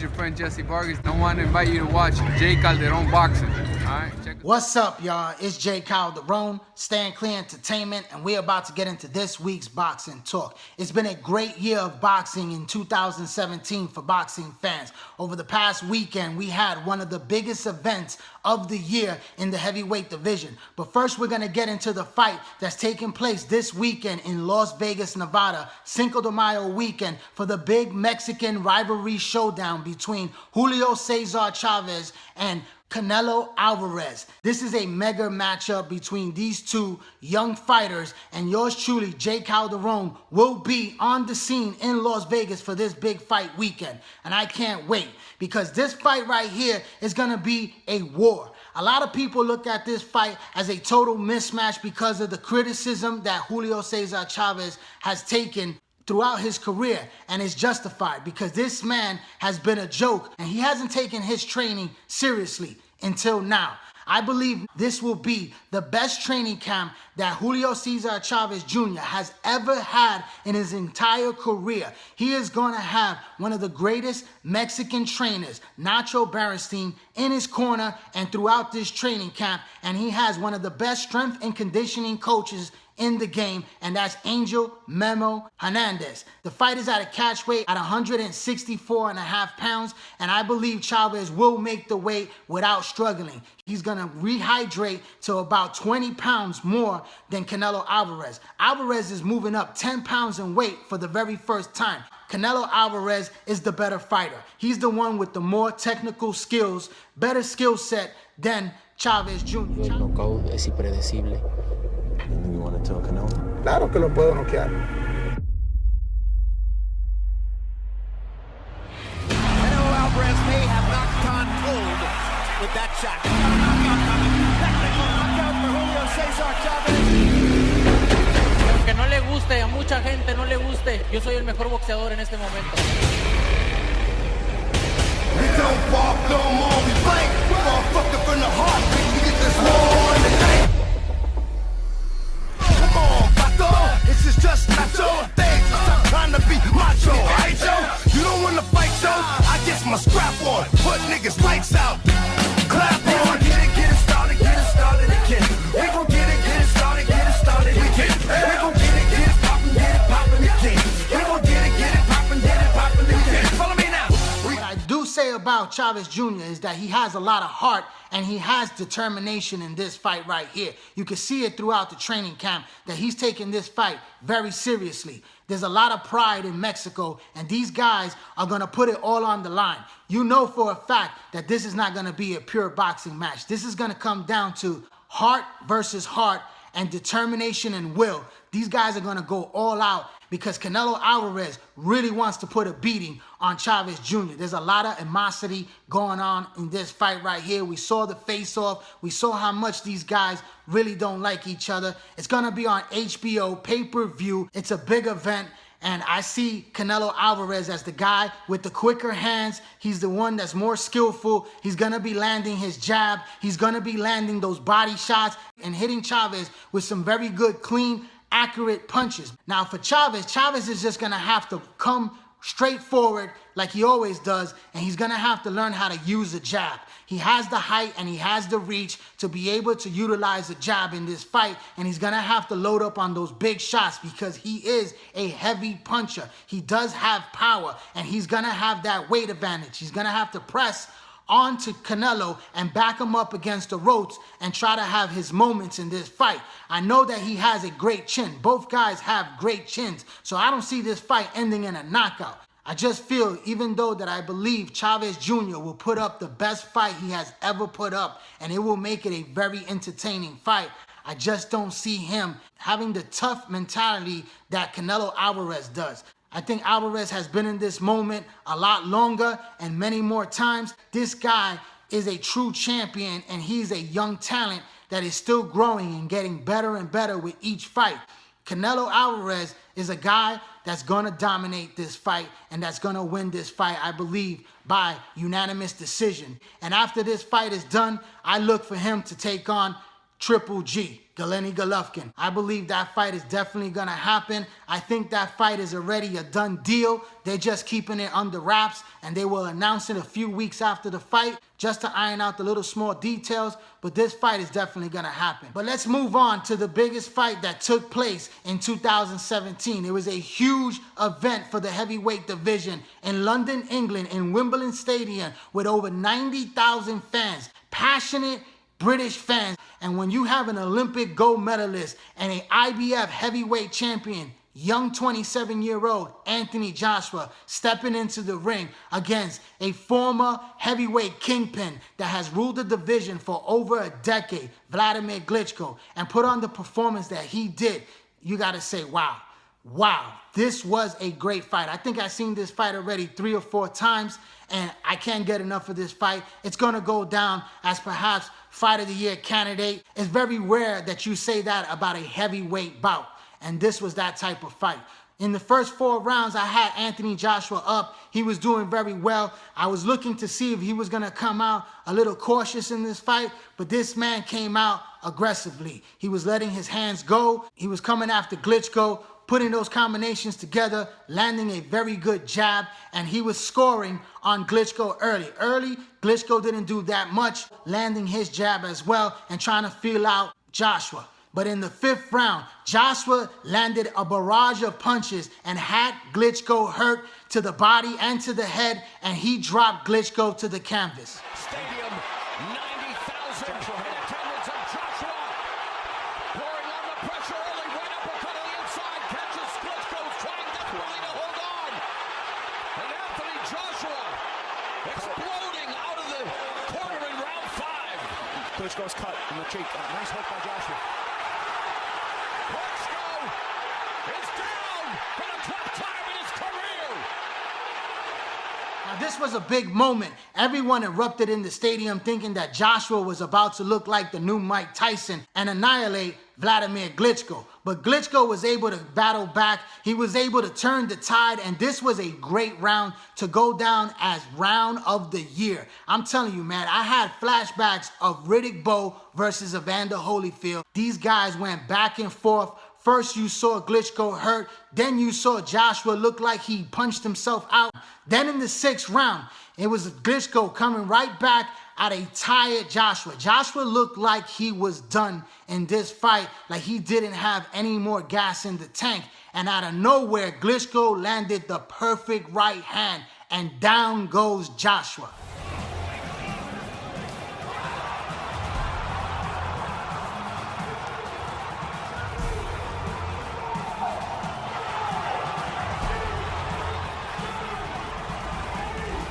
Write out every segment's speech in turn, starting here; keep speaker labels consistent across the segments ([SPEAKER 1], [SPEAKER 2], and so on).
[SPEAKER 1] is your friend Jesse Vargas. I want to invite you to watch Jay Calderon boxing. All right,
[SPEAKER 2] What's up, y'all? It's Jay Calderon, Stand Clear Entertainment, and we're about to get into this week's boxing talk. It's been a great year of boxing in 2017 for boxing fans. Over the past weekend, we had one of the biggest events of the year in the heavyweight division. But first, we're going to get into the fight that's taking place this weekend in Las Vegas, Nevada, Cinco de Mayo weekend for the big Mexican rivalry showdown between Julio Cesar Chavez and Canelo Alvarez. This is a mega matchup between these two young fighters, and yours truly, Jay Calderon, will be on the scene in Las Vegas for this big fight weekend. And I can't wait, because this fight right here is going to be a war. A lot of people look at this fight as a total mismatch because of the criticism that Julio Cesar Chavez has taken throughout his career, and it's justified because this man has been a joke and he hasn't taken his training seriously until now. I believe this will be the best training camp that Julio Cesar Chavez Jr. has ever had in his entire career. He is going to have one of the greatest Mexican trainers, Nacho Beristain, in his corner and throughout this training camp, and he has one of the best strength and conditioning coaches in the game, and that's Angel Memo Hernandez. The fight is at a catch weight at 164.5 pounds, and I believe Chavez will make the weight without struggling. He's gonna rehydrate to about 20 pounds more than Canelo Alvarez. Alvarez is moving up 10 pounds in weight for the very first time. Canelo Alvarez is the better fighter. He's the one with the more technical skills, better skill set than Chavez Jr.
[SPEAKER 3] El knockout es impredecible.
[SPEAKER 4] You want to tell Canelo?
[SPEAKER 5] Claro que lo puedo noquear.
[SPEAKER 6] Canelo Alvarez may have knocked on cold with that shot. Technical knockout for Julio Cesar Chavez.
[SPEAKER 7] Aunque no le guste, a mucha gente no le guste, yo soy el mejor boxeador en este momento.
[SPEAKER 6] We don't walk no more, we fight. Motherfucker from the heart, we get this war in the night. This is just macho things. Stop trying to be macho, right, Joe? You don't want to fight, Joe? I get my scrap on, put niggas lights out, clap on. Get it started again. We gon' get it started again. We gon' get it poppin' again. We gon' get it poppin' again. Follow me now.
[SPEAKER 2] What I do say about Chavez Jr. is that he has a lot of heart and he has determination in this fight right here. You can see it throughout the training camp that he's taking this fight very seriously. There's a lot of pride in Mexico, and these guys are gonna put it all on the line. You know for a fact that this is not gonna be a pure boxing match. This is gonna come down to heart versus heart and determination and will. These guys are gonna go all out because Canelo Alvarez really wants to put a beating on Chavez Jr. There's a lot of animosity going on in this fight right here. We saw the face-off. We saw how much these guys really don't like each other. It's gonna be on HBO pay-per-view. It's a big event, and I see Canelo Alvarez as the guy with the quicker hands. He's the one that's more skillful. He's gonna be landing his jab. He's gonna be landing those body shots and hitting Chavez with some very good, clean, accurate punches. Now for Chavez is just gonna have to come straight forward like he always does, and he's gonna have to learn how to use a jab. He has the height and he has the reach to be able to utilize a jab in this fight, and he's gonna have to load up on those big shots because he is a heavy puncher. He does have power, and he's gonna have that weight advantage. He's gonna have to press onto Canelo and back him up against the ropes and try to have his moments in this fight. I know that he has a great chin. Both guys have great chins, so I don't see this fight ending in a knockout. I just feel, even though that I believe Chavez Jr. will put up the best fight he has ever put up, and it will make it a very entertaining fight, I just don't see him having the tough mentality that Canelo Alvarez does. I think Alvarez has been in this moment a lot longer and many more times. This guy is a true champion, and he's a young talent that is still growing and getting better and better with each fight. Canelo Alvarez is a guy that's going to dominate this fight and that's going to win this fight, I believe, by unanimous decision. And after this fight is done, I look for him to take on Triple G, Gennady Golovkin. I believe that fight is definitely gonna happen. I think that fight is already a done deal. They're just keeping it under wraps, and they will announce it a few weeks after the fight just to iron out the little small details, but this fight is definitely gonna happen. But let's move on to the biggest fight that took place in 2017. It was a huge event for the heavyweight division in London, England, in Wimbledon Stadium with over 90,000 fans, passionate British fans. And when you have an Olympic gold medalist and an IBF heavyweight champion, young 27-year-old Anthony Joshua stepping into the ring against a former heavyweight kingpin that has ruled the division for over a decade, Wladimir Klitschko, and put on the performance that he did, you gotta say, wow. Wow, this was a great fight. I think I've seen this fight already 3 or 4 times, and I can't get enough of this fight. It's gonna go down as perhaps Fight of the Year candidate. It's very rare that you say that about a heavyweight bout, and this was that type of fight. In the first 4 rounds, I had Anthony Joshua up. He was doing very well. I was looking to see if he was gonna come out a little cautious in this fight, but this man came out aggressively. He was letting his hands go. He was coming after Klitschko, putting those combinations together, landing a very good jab, and he was scoring on Klitschko early. Klitschko didn't do that much, landing his jab as well and trying to feel out Joshua. But in the 5th round, Joshua landed a barrage of punches and had Klitschko hurt to the body and to the head, and he dropped Klitschko to the canvas.
[SPEAKER 6] Stadium, 90,000 attendance of Joshua. Pouring on the pressure early, right uppercut on the inside, catches Klitschko, trying desperately to hold on. And Anthony Joshua exploding out of the corner in round 5. Klitschko's cut in the cheek. Nice hook by Joshua. Klitschko is down for the 12th time in his career.
[SPEAKER 2] Now, this was a big moment. Everyone erupted in the stadium thinking that Joshua was about to look like the new Mike Tyson and annihilate Wladimir Klitschko. But Klitschko was able to battle back. He was able to turn the tide, and this was a great round to go down as round of the year. I'm telling you, man, I had flashbacks of Riddick Bowe versus Evander Holyfield. These guys went back and forth. First you saw Klitschko hurt, then you saw Joshua look like he punched himself out. Then in the 6th round, it was Klitschko coming right back at a tired Joshua. Joshua looked like he was done in this fight, like he didn't have any more gas in the tank. And out of nowhere, Klitschko landed the perfect right hand, and down goes Joshua.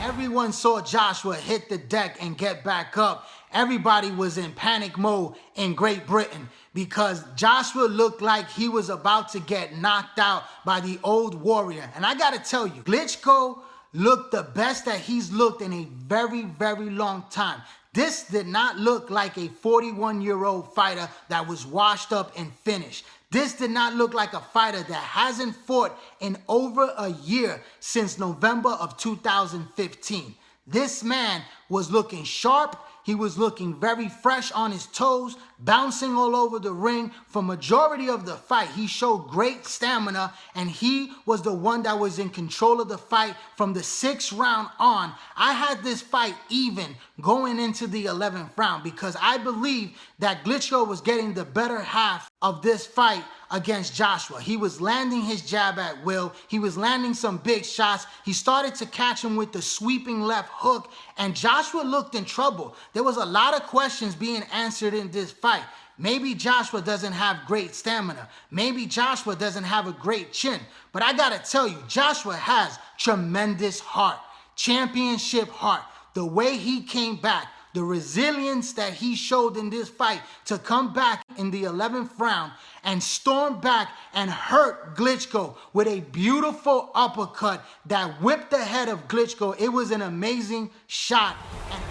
[SPEAKER 2] Everyone saw Joshua hit the deck and get back up. Everybody was in panic mode in Great Britain because Joshua looked like he was about to get knocked out by the old warrior. And I gotta tell you, Klitschko looked the best that he's looked in a very, very long time. This did not look like a 41-year-old fighter that was washed up and finished. This did not look like a fighter that hasn't fought in over a year since November of 2015. This man was looking sharp. He was looking very fresh on his toes, bouncing all over the ring. For majority of the fight, he showed great stamina, and he was the one that was in control of the fight from the 6th round on. I had this fight even going into the 11th round because I believe that Klitschko was getting the better half of this fight against Joshua. He was landing his jab at will. He was landing some big shots. He started to catch him with the sweeping left hook, and Joshua looked in trouble. There was a lot of questions being answered in this fight. Maybe Joshua doesn't have great stamina. Maybe Joshua doesn't have a great chin. But I gotta tell you, Joshua has tremendous heart, championship heart. The way he came back, the resilience that he showed in this fight to come back in the 11th round and storm back and hurt Klitschko with a beautiful uppercut that whipped the head of Klitschko. It was an amazing shot. And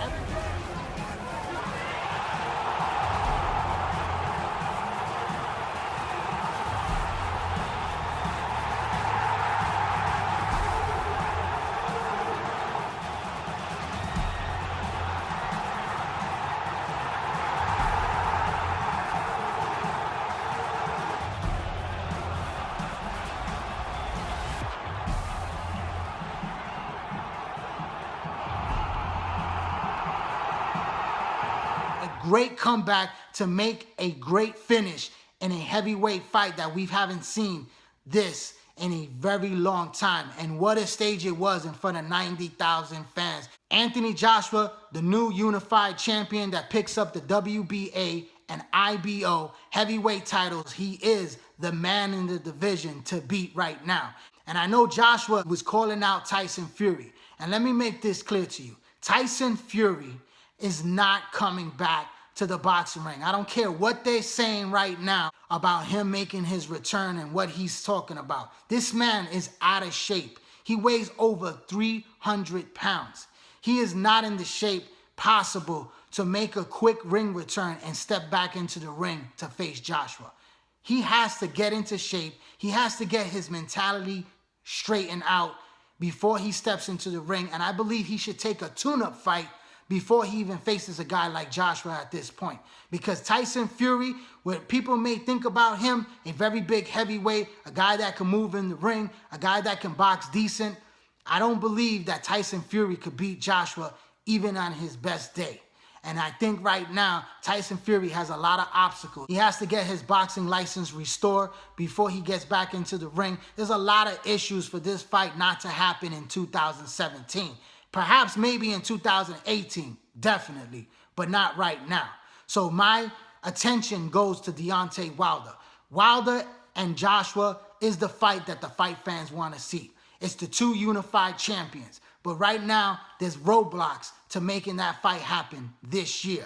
[SPEAKER 2] great comeback to make a great finish in a heavyweight fight that we haven't seen this in a very long time. And what a stage it was in front of 90,000 fans. Anthony Joshua, the new unified champion that picks up the WBA and IBO heavyweight titles. He is the man in the division to beat right now. And I know Joshua was calling out Tyson Fury. And let me make this clear to you. Tyson Fury is not coming back to the boxing ring. I don't care what they're saying right now about him making his return and what he's talking about. This man is out of shape. He weighs over 300 pounds. He is not in the shape possible to make a quick ring return and step back into the ring to face Joshua. He has to get into shape. He has to get his mentality straightened out before he steps into the ring. And I believe he should take a tune-up fight before he even faces a guy like Joshua at this point. Because Tyson Fury, what people may think about him, a very big heavyweight, a guy that can move in the ring, a guy that can box decent, I don't believe that Tyson Fury could beat Joshua even on his best day. And I think right now, Tyson Fury has a lot of obstacles. He has to get his boxing license restored before he gets back into the ring. There's a lot of issues for this fight not to happen in 2017. Perhaps maybe in 2018, definitely, but not right now. So my attention goes to Deontay Wilder. Wilder and Joshua is the fight that the fight fans want to see. It's the two unified champions. But right now, there's roadblocks to making that fight happen this year.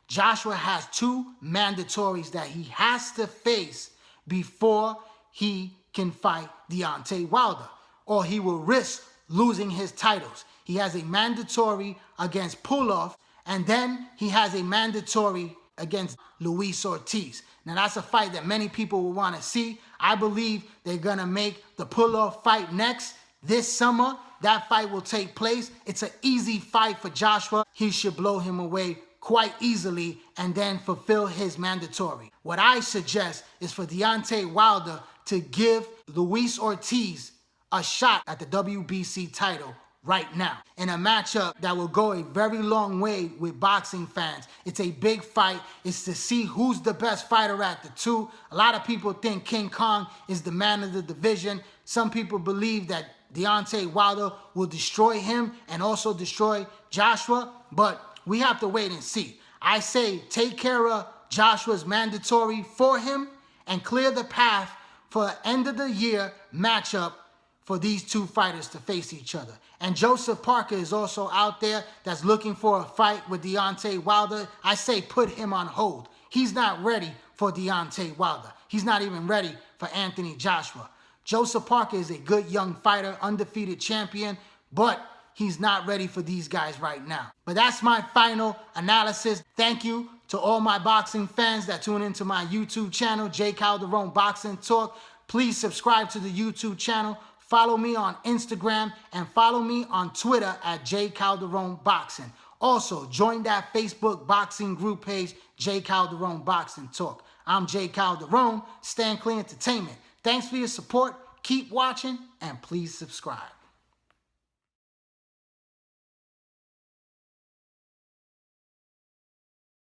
[SPEAKER 2] Joshua has two mandatories that he has to face before he can fight Deontay Wilder, or he will risk losing his titles. He has a mandatory against Puloff, and then he has a mandatory against Luis Ortiz. Now, that's a fight that many people will want to see. I believe they're going to make the Puloff fight next. This summer, that fight will take place. It's an easy fight for Joshua. He should blow him away quite easily and then fulfill his mandatory. What I suggest is for Deontay Wilder to give Luis Ortiz a shot at the WBC title right now in a matchup that will go a very long way with boxing fans. It's a big fight. It's to see who's the best fighter at the two. A lot of people think King Kong is the man of the division. Some people believe that Deontay Wilder will destroy him and also destroy Joshua, but we have to wait and see. I say take care of Joshua's mandatory for him and clear the path for an end of the year matchup for these two fighters to face each other. And Joseph Parker is also out there that's looking for a fight with Deontay Wilder. I say put him on hold. He's not ready for Deontay Wilder. He's not even ready for Anthony Joshua. Joseph Parker is a good young fighter, undefeated champion, but he's not ready for these guys right now. But that's my final analysis. Thank you to all my boxing fans that tune into my YouTube channel, J. Calderon Boxing Talk. Please subscribe to the YouTube channel. Follow me on Instagram and follow me on Twitter at J. Calderon Boxing. Also, join that Facebook boxing group page, J. Calderon Boxing Talk. I'm J. Calderon, Stand Clear Entertainment. Thanks for your support. Keep watching and please subscribe.